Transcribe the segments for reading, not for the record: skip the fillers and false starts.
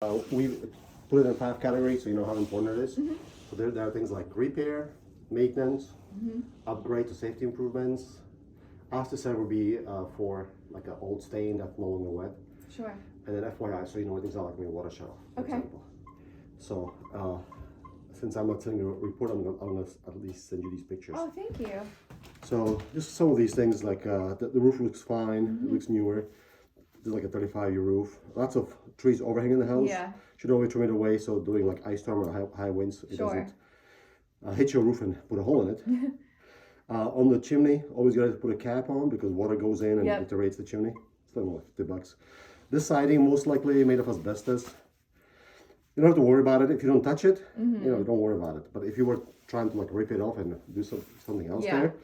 We put it in 5 categories so you know how important it is. So there are things like repair, maintenance, upgrade to safety improvements. After set would be for like an old stain that's no longer wet. Sure. And then FYI, so you know what things are like when you water shower, for example. So since I'm not sending a report, I'm gonna at least send you these pictures. Oh, thank you. So just some of these things, like the roof looks fine, it looks newer. This is like a 35-year roof. Lots of trees overhanging the house. Yeah. Should always trim it away, so doing like ice storm or high winds, it Sure. doesn't hit your roof and put a hole in it. On the chimney, always gotta put a cap on because water goes in and Yep. deteriorates the chimney. It's like $50. This siding most likely made of asbestos. You don't have to worry about it if you don't touch it. You know, don't worry about it. But if you were trying to like rip it off and do something else there,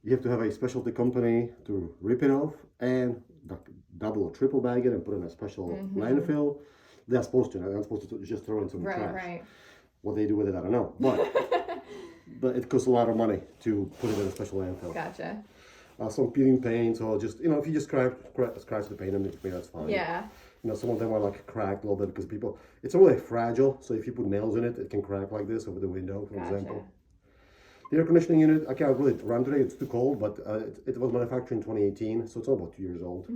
you have to have a specialty company to rip it off and double or triple bag it and put it in a special landfill. They're supposed to. They're not supposed to just throw it in some trash. Right. What they do with it, I don't know. But it costs a lot of money to put it in a special landfill. Gotcha. Some peeling paints, or just if you just scratch the paint and that's fine. Yeah. Some of them are like cracked a little bit because it's really fragile. So if you put nails in it, it can crack like this over the window, for example. The air conditioning unit, I can't really run today. It's too cold, but it was manufactured in 2018, so it's about 2 years old.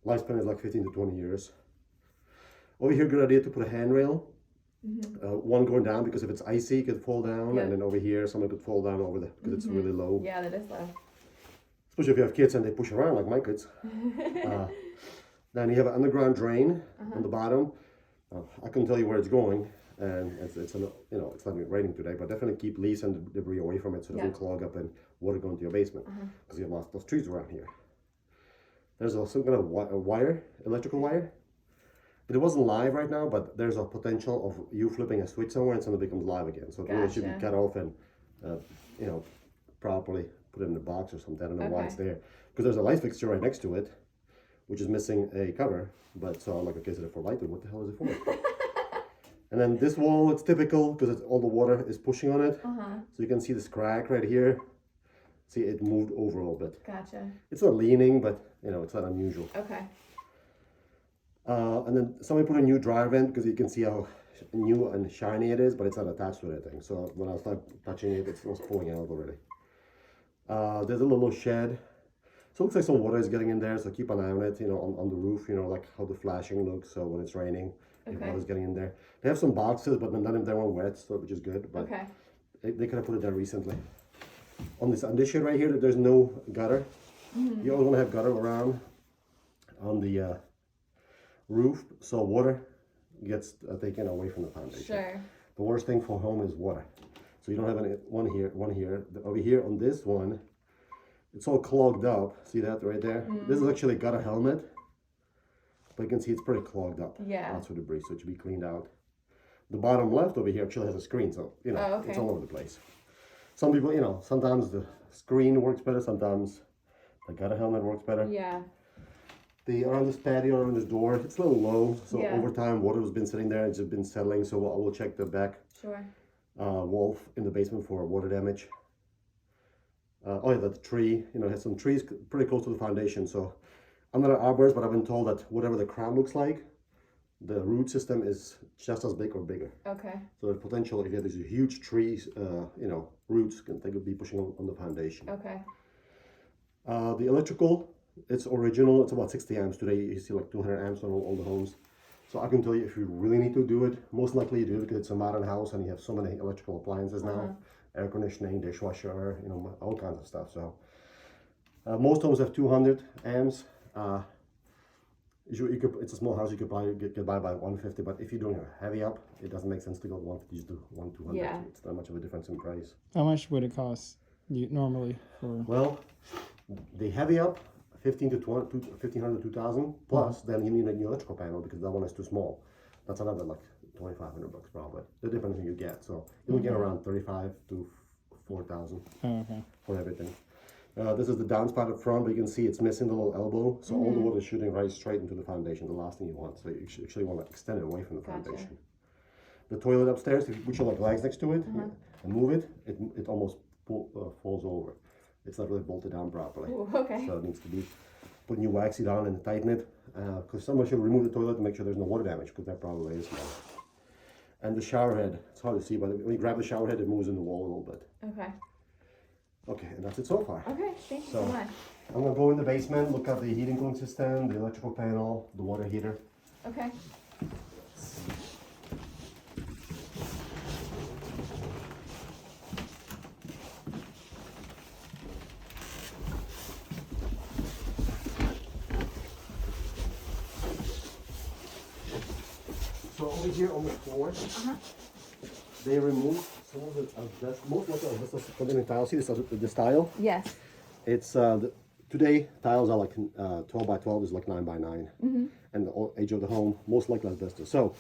Lifespan is like 15 to 20 years. Over here, good idea to put a handrail. One going down because if it's icy, it could fall down, and then over here, someone could fall down over because it's really low. Yeah, that is low. Especially if you have kids and they push around like my kids. Then you have an underground drain on the bottom. I couldn't tell you where it's going, and it's not raining today, but definitely keep leaves and debris away from it so it doesn't clog up and water go into your basement because you have lots of trees around here. There's some kind of electrical wire, but it wasn't live right now. But there's a potential of you flipping a switch somewhere and something becomes live again. So it really should be cut off and properly put it in a box or something. I don't know why it's there because there's a light fixture right next to it, which is missing a cover. But so I'm like, okay, is it for lighting? What the hell is it for? And then this wall, it's typical because all the water is pushing on it. So you can see this crack right here. See, it moved over a little bit. Gotcha. It's not leaning, but it's not unusual. Okay. And then somebody put a new dryer vent because you can see how new and shiny it is, but it's not attached to anything. So when I start touching it, it's pulling out already. There's a little shed. So it looks like some water is getting in there, so keep an eye on it, on the roof, like how the flashing looks, so when it's raining, if water's getting in there. They have some boxes, but none of them are wet, so which is good, but they could have put it there recently. On this shit right here, there's no gutter. You always want to have gutter around on the roof, so water gets taken away from the foundation. Sure. The worst thing for home is water. So you don't have one here. Over here on this one, it's all clogged up. See that right there? This is actually got a helmet, but you can see it's pretty clogged up. Yeah. Lots of debris, so it should be cleaned out. The bottom left over here actually has a screen, so it's all over the place. Some people, sometimes the screen works better, sometimes the gutter helmet works better. Yeah. Around this patio, around this door, it's a little low, so over time water has been sitting there, it's just been settling, so I will check the back wall in the basement for water damage. The tree, has some trees pretty close to the foundation, so I'm not an arborist, but I've been told that whatever the crown looks like, the root system is just as big or bigger. Okay. So the potential, if you have these huge trees, roots, they could be pushing on the foundation. Okay. The electrical, it's original. It's about 60 amps. Today you see like 200 amps on all the homes. So I can tell you if you really need to do it, most likely you do it because it's a modern house and you have so many electrical appliances now. Air conditioning, dishwasher, all kinds of stuff. So most homes have 200 amps. It's a small house, you could probably get by 150, but if you're doing a heavy up, it doesn't make sense to go 150, just do 200. Yeah. It's not much of a difference in price. How much would it cost normally for? Well, the heavy up, 1500 to 2000 plus, then you need a new electrical panel because that one is too small. That's another like $2,500 probably. It depends who you get. So you'll get around 35 to 4,000 for everything. This is the downspout up front, but you can see it's missing the little elbow, so all the water is shooting right straight into the foundation, the last thing you want. So you actually want to extend it away from the foundation. The toilet upstairs, if you put your legs next to it and move it, it almost falls over. It's not really bolted down properly. Ooh, okay. So it needs to be put new wax seat on and tighten it. Because someone should remove the toilet to make sure there's no water damage, because that probably is. And the shower head, it's hard to see, but when you grab the shower head, it moves in the wall a little bit. Okay. Okay, and that's it so far. Okay, thank you so much. I'm gonna go in the basement, look at the heating cooling system, the electrical panel, the water heater. Okay. So over here on the floor, they removed some of the asbestos, most of the asbestos containing tile. See this tile? Yes. It's today tiles are like 12 by 12 is like 9 by 9, and the age of the home most likely asbestos. So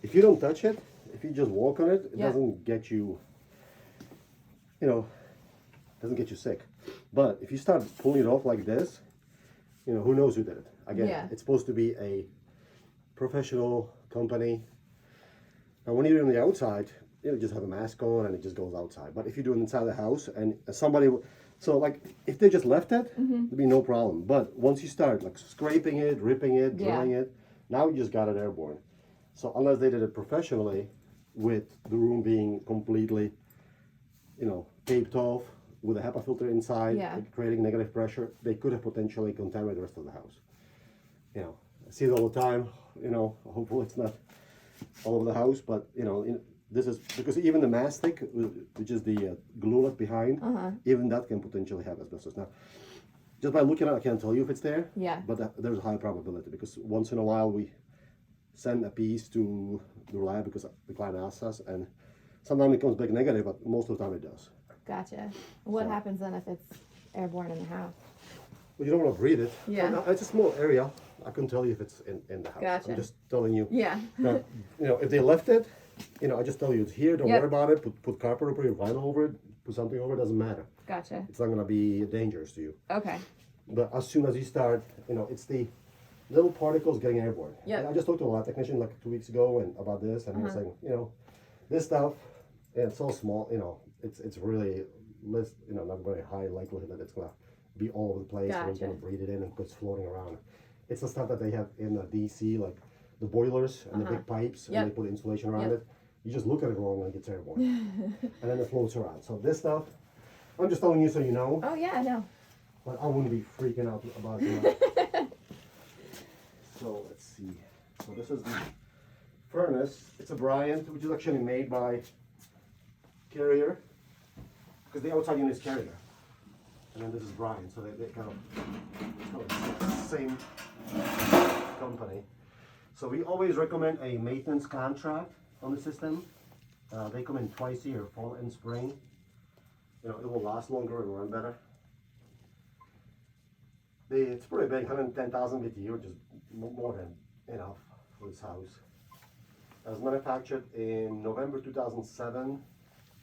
if you don't touch it, if you just walk on it, it doesn't get you, doesn't get you sick. But if you start pulling it off like this, who knows who did it? Again, it's supposed to be a professional company. And when you're on the outside, just have a mask on and it just goes outside. But if you do it inside the house and somebody, so like if they just left it, there'd be no problem. But once you start like scraping it, ripping it, drilling it, now you just got it airborne. So unless they did it professionally, with the room being completely, taped off with a HEPA filter inside, creating negative pressure, they could have potentially contaminated the rest of the house. I see it all the time. Hopefully it's not all over the house, but this is because even the mastic, which is the glue left behind, even that can potentially have asbestos. Now, just by looking at it, I can't tell you if it's there. Yeah. But there's a high probability because once in a while we send a piece to the lab because the client asks us, and sometimes it comes back negative, but most of the time it does. Gotcha. What happens then if it's airborne in the house? Well, you don't want to breathe it. Yeah. So, it's a small area. I couldn't tell you if it's in the house. Gotcha. I'm just telling you. Yeah. Now, if they left it, I just tell you it's here. Don't worry about it. Put carpet over it, vinyl over it, put something over it. Doesn't matter. Gotcha. It's not gonna be dangerous to you. Okay. But as soon as you start, it's the little particles getting airborne. Yeah. I just talked to a lab technician like 2 weeks ago and about this, and he was saying, this stuff, and it's so small, it's really less, not very high likelihood that it's gonna be all over the place. Or it's gonna breathe it in and it's floating around. It's the stuff that they have in the DC, like the boilers and the big pipes, and they put insulation around it. You just look at it wrong and it gets airborne, and then it floats around. So this stuff, I'm just telling you so you know. Oh yeah, I know. But I wouldn't be freaking out about it. So let's see. So this is the furnace. It's a Bryant, which is actually made by Carrier, because the outside unit is Carrier, and then this is Bryant. So they kind of same company. So we always recommend a maintenance contract on the system. They come in twice a year, fall and spring. It will last longer and run better. It's pretty big, 110,000 BTU, which is more than enough for this house. It was manufactured in November 2007,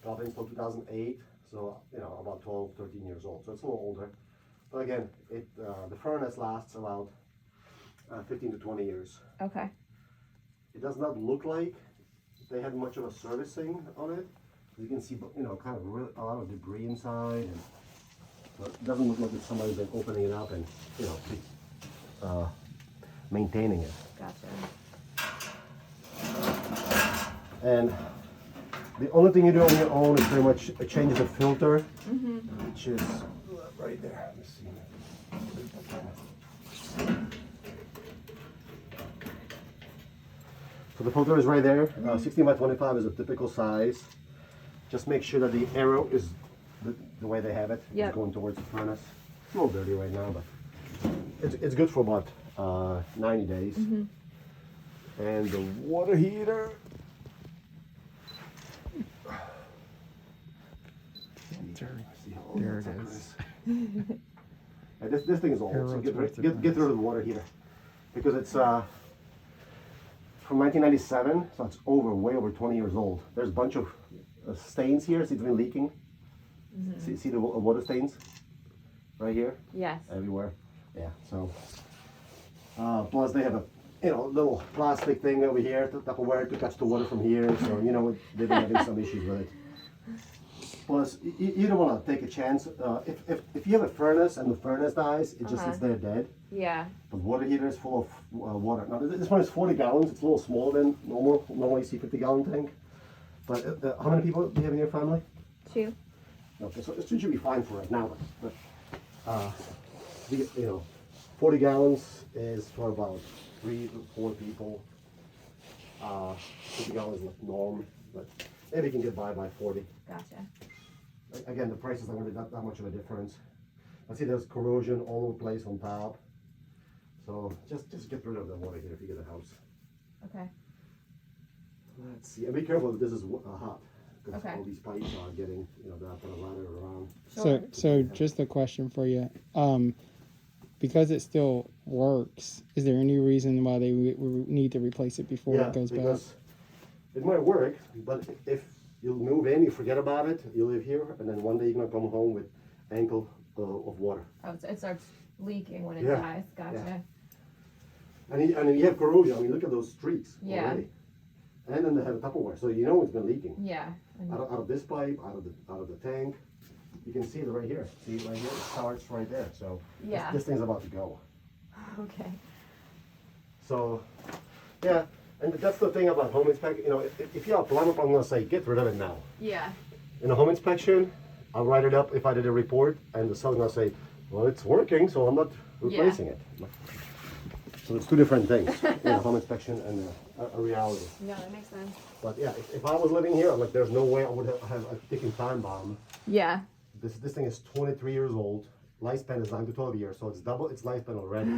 probably until 2008, so about 12, 13 years old. So it's a little older. But again, the furnace lasts about 15 to 20 years. Okay. It does not look like they had much of a servicing on it. You can see, kind of a lot of debris inside, and but it doesn't look like it's somebody's been opening it up and maintaining it. Gotcha. And the only thing you do on your own is pretty much change the filter, which is right there. Let me see. So the filter is right there. 16 by 25 is a typical size. Just make sure that the arrow is the way they have it, going towards the furnace. It's a little dirty right now, but it's good for about 90 days. And the water heater. There it is. This thing is old, so get rid of the water heater, because it's from 1997, so it's way over 20 years old. There's a bunch of stains here. See, it's been leaking. See the water stains right here? Yes. Everywhere. Yeah. So plus they have a little plastic thing over here, Tupperware, to catch the water from here. So they've been having some issues with it. Plus, you don't want to take a chance. If you have a furnace and the furnace dies, it just sits there dead. Yeah. The water heater is full of water. Now this one is 40 gallons. It's a little smaller than normal. Normally you see 50-gallon tank. But how many people do you have in your family? 2. Okay, so it should be fine for right now. But 40 gallons is for about 3 to 4 people. 50 gallons is like norm, but maybe you can get by 40. Gotcha. Again, the price is not going to be that much of a difference. I see there's corrosion all over the place on top. So just get rid of the water here if you get a house. Okay. Let's see. And be careful that this is hot. Because Okay. all these pipes are getting, they're not going to ladder around. Sure. So just a question for you. Because it still works, is there any reason why they need to replace it before it goes bad? Because it might work, but if you move in, you forget about it, you live here, and then one day you're going to come home with ankle of water. Oh, so it starts leaking when it Yeah. dies. Gotcha. Yeah. And you have corrosion. I mean, look at those streaks already. And then they have a Tupperware, so you know it's been leaking. Yeah. And- Out of this pipe, out of the tank. You can see it right here. See it right here? It starts right there. So Yeah. this thing's about to go. Okay. So, yeah, and that's the thing about home inspection. If you have a plumber, I'm gonna say get rid of it now. Yeah. In a home inspection, I'll write it up if I did a report, and the seller's gonna say, well, it's working, so I'm not replacing it. So it's two different things, home inspection and a reality. No, that makes sense. But yeah, if I was living here, I'm like, there's no way I would have a ticking time bomb. Yeah. This thing is 23 years old. Lifespan is 9 to 12 years, so it's double its lifespan already.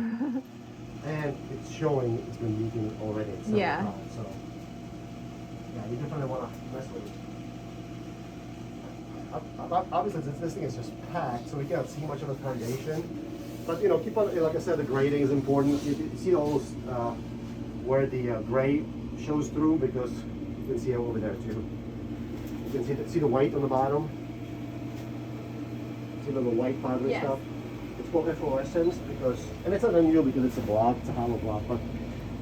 And it's showing it's been leaking already. At several times, so yeah, you definitely want to mess with it. Obviously, this thing is just packed, so we can't see much of the foundation. But keep on. Like I said, the grading is important. You see all those where the gray shows through, because you can see it over there too. You can see the white on the bottom. See the little white powdery Yes. stuff. It's called efflorescence because, and it's not unusual because it's a block, it's a hollow block. But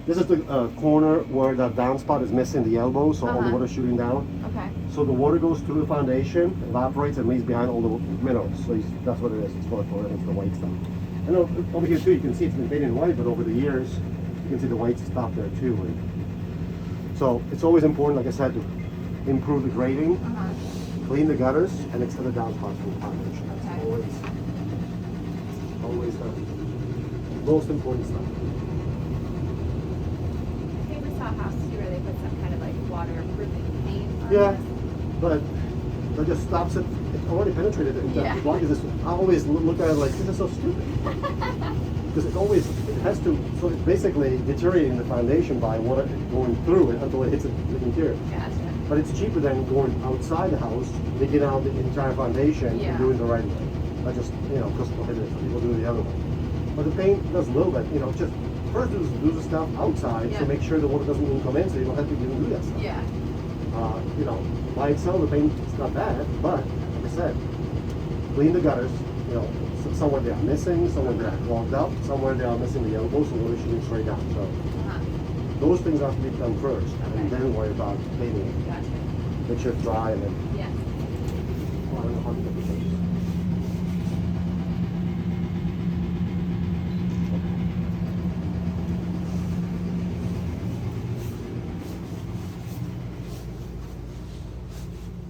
this is the corner where the downspout is missing the elbow, so all the water's shooting down. Okay. So the water goes through the foundation, evaporates, and leaves behind all the minerals. So that's what it is. It's called efflorescence, the white stuff. And over here too, you can see it's been painted white, but over the years, you can see the white stuff there too. And so it's always important, like I said, to improve the grading, clean the gutters, and extend the downspouts from the foundation. That's always the most important stuff. I think we saw a house too where they put some kind of like waterproofing paint on Yeah, this. but that just stops it. It's already penetrated it. Yeah. The block is this. I always look at it like, this is so stupid. Because it has to, so it's basically deteriorating the foundation by water going through it until it hits the interior. Gotcha. But it's cheaper than going outside the house, digging out the entire foundation Yeah. and doing the right way. Not just, cost prohibitive. People do it the other way. But the paint does a little bit, just first do the stuff outside to make sure the water doesn't even come in, so you don't have to even do that stuff. Yeah. By itself, the paint is not bad, but like I said, clean the gutters. Somewhere they are missing, somewhere they are clogged up, somewhere they are missing the elbows, so water shooting straight down. So those things have to be done first, and then worry about painting it. Gotcha. Make sure it's dry, and then Yes. I don't know how to get the shapes.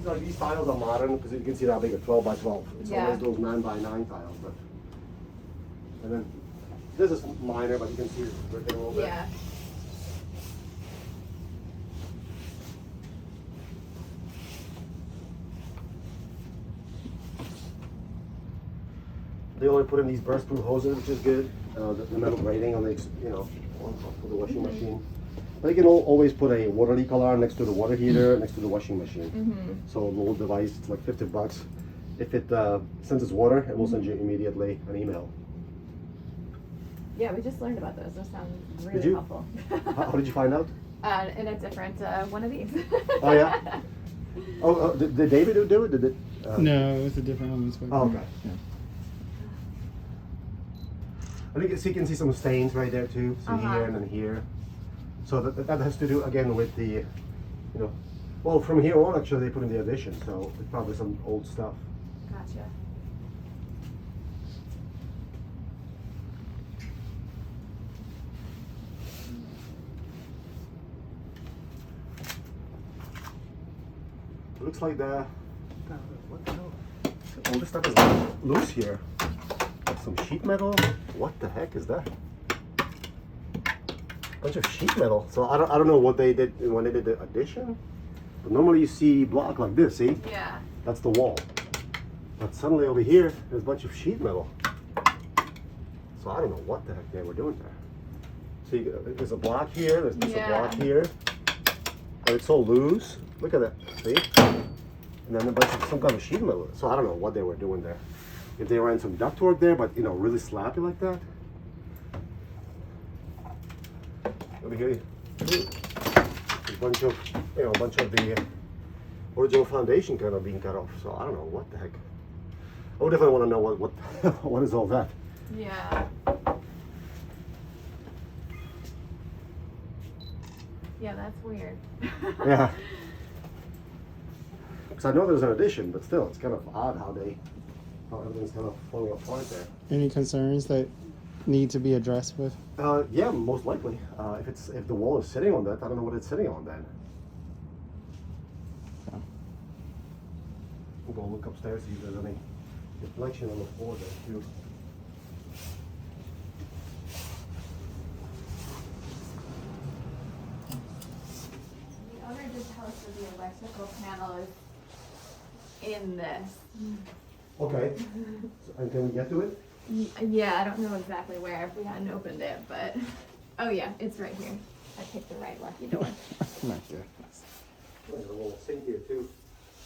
So these tiles are modern because you can see how big a 12 by 12. It's always those 9 by 9 tiles, but and then this is minor, but you can see it's dripping a little bit. Yeah. They only put in these burst-proof hoses, which is good. The metal grating on the, for the washing machine. But you can always put a water leak alarm next to the water heater, next to the washing machine. So a little device, it's like $50. If it senses water, it will send you immediately an email. Yeah, we just learned about those. Those sound really Did you? helpful. How did you find out? In a different one of these. Oh yeah. Oh, did David do it? Did it? No, it was a different home inspector. Oh, okay. Yeah. I think you can see some stains right there too. So here and then here. So that has to do again with the, Well, from here on, actually, they put in the addition, so it's probably some old stuff. Gotcha. It looks like what the hell? All this stuff is loose here. Some sheet metal. What the heck is that? Bunch of sheet metal. So I don't know what they did when they did the addition. But normally you see block like this. See? Yeah. That's the wall. But suddenly over here, there's a bunch of sheet metal. So I don't know what the heck they were doing there. See, there's a block here. There's a block here. And it's so loose. Look at that. See? And then a bunch of some kind of sheet metal. So I don't know what they were doing there. If they ran some ductwork there, but really slap it like that. Over here, a bunch of the original foundation kind of being cut off. So I don't know what the heck. I would definitely want to know what is all that. Yeah. Yeah, that's weird. Yeah. Because I know there's an addition, but still, it's kind of odd how everything's kind of falling apart there. Any concerns that need to be addressed with? Yeah, most likely. If the wall is sitting on that, I don't know what it's sitting on then. Okay. We'll go look upstairs, see if there's any deflection on the floor there too. The owner just tells us the electrical panel is in this. Okay. And can we get to it? Yeah, I don't know exactly where if we hadn't opened it, but oh yeah, it's right here. I picked the right lucky door. My goodness. There's a little sink here too.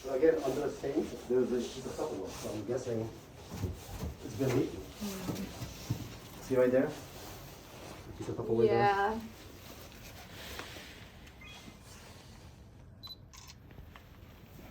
But again, under the sink, there's a sheet of supplement, so I'm guessing it's been leaking. See right there? A piece of Tupperware there? Yeah.